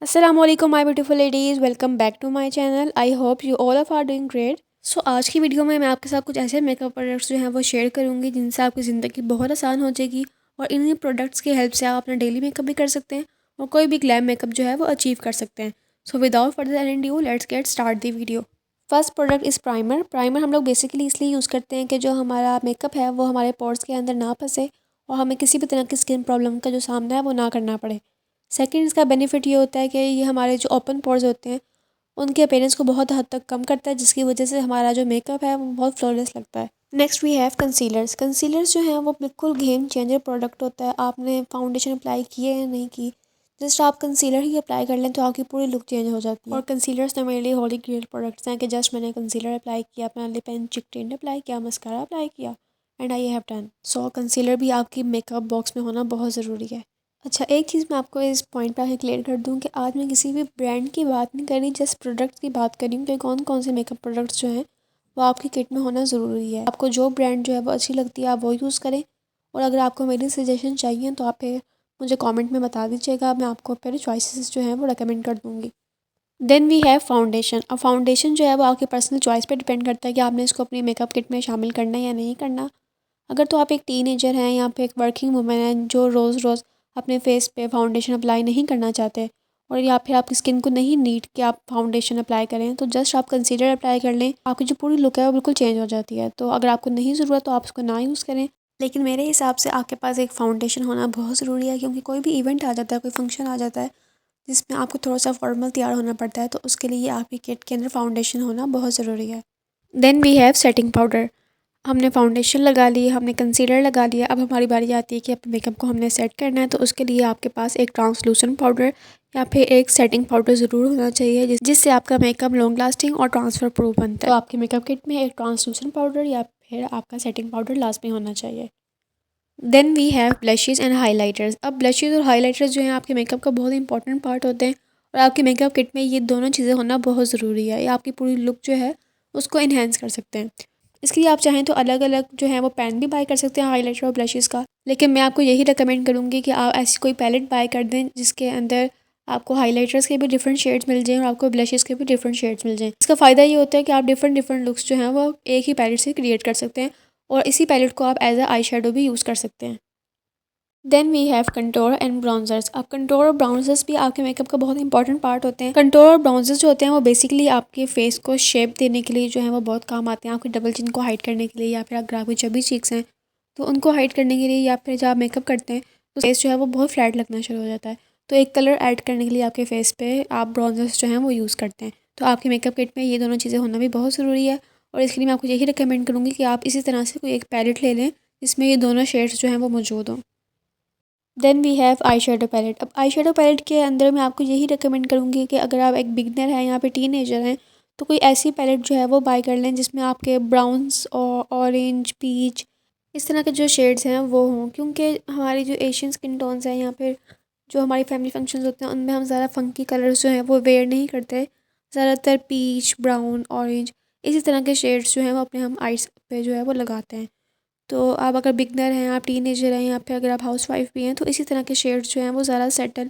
Assalamualaikum my beautiful ladies, welcome back to my channel. I hope you all of are doing great. सो आज की video में मैं आपके साथ कुछ ऐसे मेकअप प्रोडक्ट्स जो हैं वो शेयर करूंगी जिनसे आपकी ज़िंदगी बहुत आसान हो जाएगी और इन्हीं प्रोडक्ट्स की हेल्प से आप अपना डेली मेकअप भी कर सकते हैं और कोई भी ग्लैम मेकअप जो है वो अचीव कर सकते हैं. So without further ado let's get start the video. First product is primer. Primer हम लोग बेसिकली इसलिए यूज़ करते हैं कि जो हमारा मेकअप है वो हमारे पोर्स के अंदर ना फंसे और हमें किसी भी तरह की स्किन प्रॉब्लम का जो सामना है वो ना करना पड़े. सेकंड, इसका बेनिफिट ये होता है कि ये हमारे जो ओपन पोर्स होते हैं उनके अपीयरेंस को बहुत हद तक कम करता है, जिसकी वजह से हमारा जो मेकअप है वो बहुत फ्लॉलेस लगता है. Next we have concealers. Concealers जो हैं वो बिल्कुल गेम चेंजर प्रोडक्ट होता है. आपने फाउंडेशन अप्लाई की है या नहीं की, जस्ट आप कंसीलर ही अप्लाई कर लें तो आपकी पूरी लुक चेंज हो जाती है. और कंसीलर्स तो मेरे लिए होली ग्रेल प्रोडक्ट्स हैं कि जस्ट मैंने कंसीलर अप्लाई किया, अपना लिप एंड चिक टिंट अप्लाई किया, मस्कारा अप्लाई किया and I have done. So concealer भी आपकी मेकअप बॉक्स में होना बहुत ज़रूरी है. अच्छा, एक चीज़ मैं आपको इस पॉइंट पे आके क्लियर कर दूं कि आज मैं किसी भी ब्रांड की बात नहीं कर रही, जस्ट प्रोडक्ट्स की बात कर रही हूँ कि कौन कौन से मेकअप प्रोडक्ट्स जो हैं वो आपकी किट में होना ज़रूरी है. आपको जो ब्रांड जो है वो अच्छी लगती है आप वो यूज़ करें और अगर आपको मेरी सजेशन चाहिए तो आप फिर मुझे कमेंट में बता दीजिएगा, मैं आपको फिर चॉइसेस जो हैं वो रेकमेंड कर दूँगी. Then we have foundation. अब फाउंडेशन जो है वो आपके पर्सनल चॉइस पे डिपेंड करता है कि आपने इसको अपनी मेकअप किट में शामिल करना है या नहीं करना. अगर तो आप एक टीनेजर हैं या फिर एक वर्किंग वुमेन हैं जो रोज़ रोज़ अपने फेस पे फाउंडेशन अप्लाई नहीं करना चाहते और या फिर आपकी स्किन को नहीं नीड कि आप फाउंडेशन अप्लाई करें, तो जस्ट आप कंसीलर अप्लाई कर लें, आपकी जो पूरी लुक है वो बिल्कुल चेंज हो जाती है. तो अगर आपको नहीं ज़रूरत तो आप उसको ना यूज़ करें. लेकिन मेरे हिसाब से आपके पास एक फ़ाउंडेशन होना बहुत ज़रूरी है, क्योंकि कोई भी इवेंट आ जाता है, कोई फंक्शन आ जाता है जिसमें आपको थोड़ा सा फॉर्मल तैयार होना पड़ता है, तो उसके लिए आपकी किट के अंदर फाउंडेशन होना बहुत ज़रूरी है. Then we have setting powder. हमने फाउंडेशन लगा ली, हमने कंसीलर लगा लिया, अब हमारी बारी आती है कि अपने मेकअप को हमने सेट करना है. तो उसके लिए आपके पास एक ट्रांसलूसेंट पाउडर या फिर एक सेटिंग पाउडर ज़रूर होना चाहिए जिससे आपका मेकअप लॉन्ग लास्टिंग और ट्रांसफ़र प्रूफ बनता है. तो आपके मेकअप किट में एक ट्रांसलूसेंट पाउडर या फिर आपका सेटिंग पाउडर लाजमी होना चाहिए. Then we have blushes and highlighters. अब ब्लशेज़ और हाइलाइटर्स जो हैं आपके मेकअप का बहुत इंपॉर्टेंट पार्ट होते हैं और आपके मेकअप किट में ये दोनों चीज़ें होना बहुत ज़रूरी है. ये आपकी पूरी लुक जो है उसको इन्हेंस कर सकते हैं. इसके लिए आप चाहें तो अलग अलग जो है वो पेन भी बाय कर सकते हैं हाइलाइटर और ब्लशेज़ का, लेकिन मैं आपको यही रिकमेंड करूँगी कि आप ऐसी कोई पैलेट बाय कर दें जिसके अंदर आपको हाइलाइटर्स के भी डिफरेंट शेड्स मिल जाएँ और आपको ब्लशेज़ के भी डिफरेंट शेड्स मिल जाएँ. इसका फ़ायदा ये होता है कि आप डिफरेंट डिफरेंट लुक्स जो हैं वो एक ही पैलेट से क्रिएट कर सकते हैं और इसी पैलेट को आप एज अ आई शेडो भी यूज़ कर सकते हैं. Then we have contour and bronzers. अब कंटोर और ब्राउन्जर्स भी आपके मेकअप का बहुत इंपॉर्टेंट पार्ट होते हैं. कंटोर और ब्राउन्जर्स जो होते हैं वो बेसिकली आपके फेस को शेप देने के लिए जो है वो बहुत काम आते हैं. आपके डबल चिन को हाइड करने के लिए या फिर अगर आपकी चबी चीक्स हैं तो उनको हाइड करने के लिए या फिर जब आप मेकअप करते हैं तो फेस जो है वो बहुत फ्लैट लगना शुरू हो जाता है. तो एक कलर ऐड करने के लिए आपके फेस पे आप ब्राउन्जर्स जो हैं वो यूज़ करते हैं. तो आपके मेकअप किट में ये दोनों चीज़ें होना भी बहुत ज़रूरी है और इसके लिए मैं आपको यही रिकमेंड करूँगी कि आप इसी तरह से कोई एक पैलेट ले लें जिसमें ये दोनों शेड्स जो हैं वो मौजूद हों. Then we have eye shadow palette. अब आई शेडो पैलेट के अंदर मैं आपको यही रिकमेंड करूँगी कि अगर आप एक बिगनर हैं या फिर टीनेजर हैं तो कोई ऐसी पैलेट जो है वो बाय कर लें जिसमें आपके ब्राउन्स और ऑरेंज पीच इस तरह के जो शेड्स हैं वो हों, क्योंकि हमारी जो एशियन स्किन टोन्स हैं या फिर जो हमारी फैमिली फंक्शंस होते हैं उनमें हम ज़्यादा फंकी कलर्स जो हैं वो वेयर नहीं करते. ज़्यादातर पीच ब्राउन ऑरेंज इसी तरह के शेड्स जो हैं वो अपने हम आइज पे जो है वो लगाते हैं. तो आप अगर बिगनर हैं, आप टीनेजर हैं या फिर अगर आप हाउसवाइफ भी हैं तो इसी तरह के शेड्स जो हैं वो ज़्यादा सेटल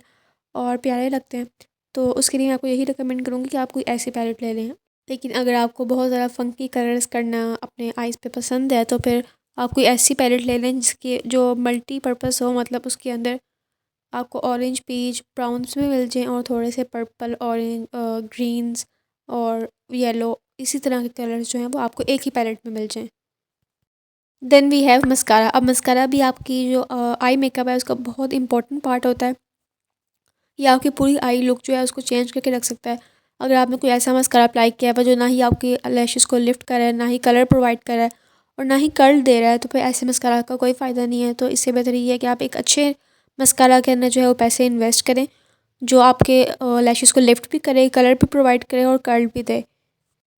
और प्यारे लगते हैं. तो उसके लिए मैं आपको यही रिकमेंड करूँगी कि आप कोई ऐसी पैलेट ले लें. लेकिन अगर आपको बहुत ज़्यादा फंकी कलर्स करना अपने आइज़ पे पसंद है तो फिर आप कोई ऐसी पैलेट ले लें जिसकी जो मल्टीपर्पज़ हो, मतलब उसके अंदर आपको ऑरेंज पीच ब्राउन्स भी मिल जाएँ और थोड़े से पर्पल ऑरेंज ग्रीन्स और येलो इसी तरह के कलर्स जो हैं वो आपको एक ही पैलेट में मिल जाएँ. Then we have mascara. अब मस्कारा भी आपकी जो आई मेकअप है उसका बहुत इंपॉर्टेंट पार्ट होता है. ये आपकी पूरी आई लुक जो है उसको चेंज करके रख सकता है. अगर आपने कोई ऐसा मस्कारा अप्लाई किया है जो ना ही आपकी लैशेस को लिफ्ट कर रहा है, ना ही कलर प्रोवाइड कर रहा है और ना ही कर्ल दे रहा है, तो फिर ऐसे मस्कारा का कोई फ़ायदा नहीं है. तो इससे बेहतर ये है कि आप एक अच्छे मस्कारा के अंदर जो है वो पैसे इन्वेस्ट करें जो आपके लैशेस को लिफ्ट भी करे, कलर भी प्रोवाइड करे और कर्ल भी दे.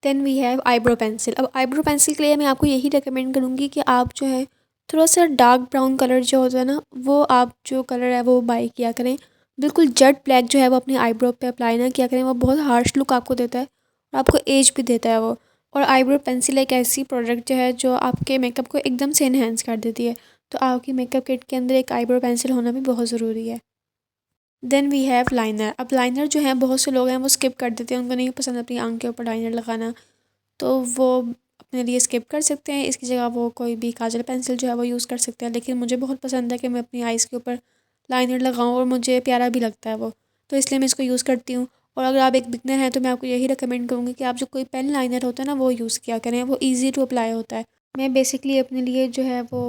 Then we have eyebrow pencil. अब आईब्रो पेंसिल के लिए मैं आपको यही रिकमेंड करूँगी कि आप जो है थोड़ा सा डार्क ब्राउन कलर जो होता है ना वो आप जो कलर है वो बाई किया करें. बिल्कुल जेट ब्लैक जो है वो अपनी आईब्रो पे अप्लाई ना किया करें, वो बहुत हार्श लुक आपको देता है और आपको एज भी देता है वो. और आईब्रो पेंसिल एक ऐसी प्रोडक्ट जो है जो आपके मेकअप को एकदम से इन्हेंस कर देती है. तो आपकी मेकअप किट के अंदर एक आईब्रो पेंसिल होना भी बहुत ज़रूरी है. Then we have liner. अब लाइनर जो है बहुत से लोग हैं वो स्किप कर देते हैं, उनको नहीं पसंद अपनी आंख के ऊपर लाइनर लगाना, तो वो अपने लिए स्किप कर सकते हैं। इसकी जगह वो कोई भी काजल पेंसिल जो है वो यूज़ कर सकते हैं। लेकिन मुझे बहुत पसंद है कि मैं अपनी आइज़ के ऊपर लाइनर लगाऊं और मुझे प्यारा भी लगता है वो, तो इसलिए मैं इसको यूज़ करती हूँ। और अगर आप एक बिगनर हैं तो मैं आपको यही रिकमेंड करूँगी कि आप जो कोई पेन लाइनर होता है ना वो यूज़ किया करें, वो ईजी टू अप्लाई होता है। मैं बेसिकली अपने लिए जो है वो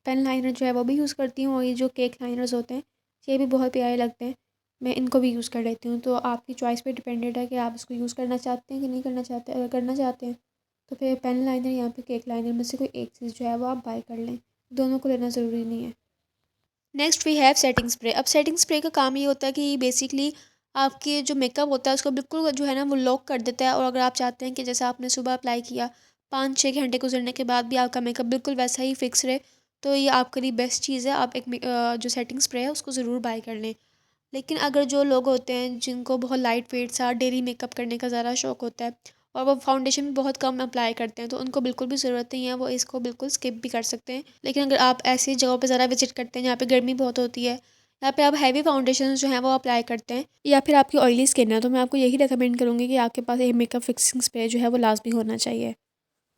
पेन लाइनर जो है वो भी यूज़ करती हूँ, और ये जो केक लाइनर्स होते हैं ये भी बहुत प्यारे लगते हैं, मैं इनको भी यूज़ कर लेती हूँ। तो आपकी चॉइस पे डिपेंडेड है कि आप इसको यूज़ करना चाहते हैं कि नहीं करना चाहते। अगर करना चाहते हैं तो फिर पेन लाइनर या फिर केक लाइनर में से कोई एक चीज़ जो है वो आप बाय कर लें, दोनों को लेना ज़रूरी नहीं है। Next we have setting spray. अब सेटिंग स्प्रे का काम ये होता है कि बेसिकली आपके जो मेकअप होता है उसको बिल्कुल जो है ना वो लॉक कर देता है। और अगर आप चाहते हैं कि जैसे आपने सुबह अप्लाई किया, 5-6 घंटे गुजरने के बाद भी आपका मेकअप बिल्कुल वैसा ही फिक्स रहे, तो ये आपके लिए बेस्ट चीज़ है। आप एक जो सेटिंग स्प्रे है उसको ज़रूर बाय कर लें। लेकिन अगर जो लोग होते हैं जिनको बहुत लाइट वेट सा डेली मेकअप करने का ज़्यादा शौक होता है और वो फाउंडेशन भी बहुत कम अप्लाई करते हैं, तो उनको बिल्कुल भी ज़रूरत नहीं है, वो इसको बिल्कुल स्किप भी कर सकते हैं। लेकिन अगर आप ऐसी जगहों पे ज़्यादा विजिट करते हैं जहाँ पे गर्मी बहुत होती है, यहाँ पे आप हैवी फाउंडेशन जो हैं वो अप्लाई करते हैं, या फिर आपकी ऑयली स्किन है, तो मैं आपको यही रिकमेंड करूँगी कि आपके पास एक मेकअप फिक्सिंग स्प्रे जो है वो लाजमी होना चाहिए।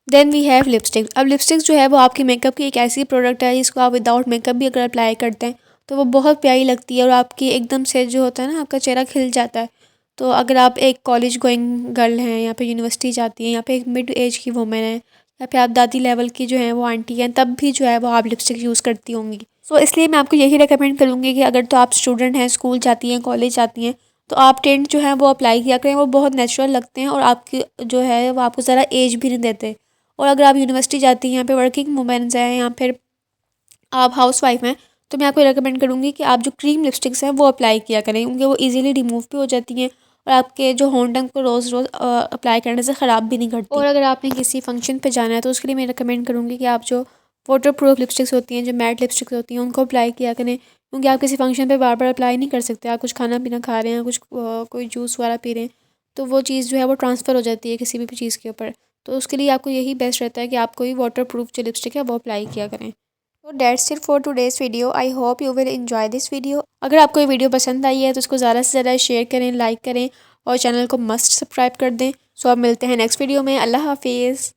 Then we have lipstick. अब लिपस्टिक जो है वो आपकी मेकअप की एक ऐसी प्रोडक्ट है जिसको आप विदाउट मेकअप भी अगर अप्लाई करते हैं तो वो बहुत प्यारी लगती है, और आपकी एकदम से जो होता है ना आपका चेहरा खिल जाता है। तो अगर आप एक कॉलेज गोइंग गर्ल हैं या फिर यूनिवर्सिटी जाती हैं या फिर एक मिड एज की वुमेन है या फिर आप दादी लेवल की जो है वो आंटी हैं, तब भी जो है वो आप लिपस्टिक यूज़ करती होंगी। सो इसलिए मैं आपको यही रिकमेंड करूँगी कि अगर तो आप स्टूडेंट हैं, स्कूल जाती हैं, कॉलेज जाती हैं, तो आप टेंट जो है वो अप्लाई किया करें, वो बहुत नेचुरल लगते हैं और आपकी जो है वो आपको ज़रा एज भी नहीं देते। और अगर आप यूनिवर्सिटी जाती हैं, यहाँ पे वर्किंग वुमेन्स हैं या फिर आप हाउस वाइफ हैं, तो मैं आपको रिकमेंड करूँगी कि आप जो क्रीम लिपस्टिक्स हैं वो अप्लाई किया करें, क्योंकि वो इजीली रिमूव भी हो जाती हैं और आपके जो होंठ को रोज़ रोज़ अप्लाई करने से ख़राब भी नहीं करती। और अगर आपने किसी फंक्शन पे जाना है तो उसके लिए मैं रिकमेंड करूँगी कि आप जो वाटर प्रूफ लिपस्टिक्स होती हैं, जो मैट लिपस्टिक्स होती हैं, उनको अप्लाई किया करें, क्योंकि आप किसी फंक्शन पे बार बार अप्लाई नहीं कर सकते। आप कुछ खाना पीना खा रहे हैं, कुछ कोई जूस वाला पी रहे हैं, तो वो चीज़ जो है वो ट्रांसफ़र हो जाती है किसी भी चीज़ के ऊपर। तो उसके लिए आपको यही बेस्ट रहता है कि आप कोई वाटर प्रूफ जो लिपस्टिक है वो अप्लाई किया करें। तो that's it for today's video. I hope you will enjoy this video. अगर आपको ये वीडियो पसंद आई है तो इसको ज़्यादा से ज़्यादा शेयर करें, लाइक करें और चैनल को मस्ट सब्सक्राइब कर दें। सो अब मिलते हैं नेक्स्ट वीडियो में। अल्लाह हाफिज़।